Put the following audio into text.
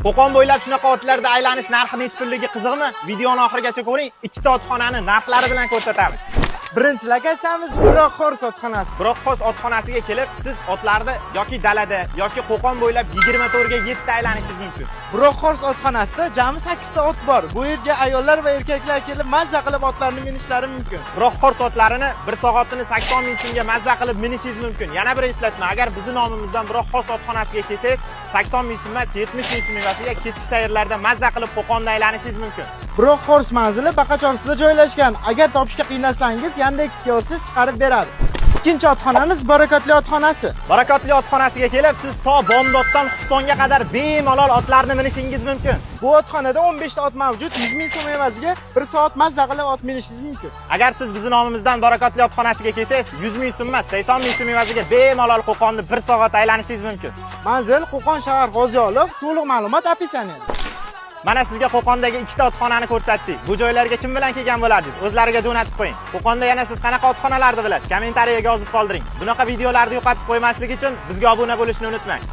Qo'qon bo'ylab shunaqa otlarda aylanish narxi necha pulligiga qiziqmi? Videoni oxirigacha ko'ring. Ikkita otxonani narxlari bilan ko'rsatamiz. Birinchi lokasiyamiz Buroqxors otxonasi. Buroqxors otxonasiga kelib, siz otlarni yoki dalada yoki Qo'qon bo'ylab 24 ga 7 ta aylanishingiz mumkin. Buroqxors otxonasida jami 8 ta ot bor. Bu yerga ayollar va erkaklar kelib mazza qilib otlarni minishlari mumkin. Buroqxors otlarini 1 soatini 80 ming so'mga mazza qilib minishingiz mumkin. Yana bir eslatma, agar bizning nomimizdan Buroqxors otxonasiga kelsangiz, 80 ming so'm emas, 70 ming so'm evaziga kechki sayrlarda mazza qilib Qo'qonda aylanishingiz mumkin. Buroqxors manzili Baqachorsida joylashgan. Agar topishga qiynalsangiz, Yandex'ga olsangiz chiqarib beradi. Ikkinchi otxonamiz Barakotli otxonasi. Barakotli otxonasiga kelib, siz to Bomdoddan Xuftonga qadar bemalol otlarni minishingiz mumkin. Bu otxonada 15 ta ot mavjud. 100 ming so'm evaziga 1 soat mazza qilib ot minishingiz mumkin. Agar siz bizning nomimizdan Barakotli otxonasiga kelsangiz, 100 ming so'm emas, 80 ming so'm evaziga bemalol Qo'qonni 1 soat aylanishingiz mumkin. Manzil Qo'qon shahar G'oziolov. To'liq ma'lumot opisaniyada. Mana sizga Qo'qondagi ikkita otxonani ko'rsatdik. Bu joylarga kim bilan kelgan bo'lardingiz? O'zlariga jo'natib qo'ying. Qo'qonda yana siz qanaqa otxonalarni bilasiz? Kommentariyaga yozib qoldiring. Bunaqa videolarni yo'qotib qo'ymaslik uchun bizga obuna bo'lishni unutmang.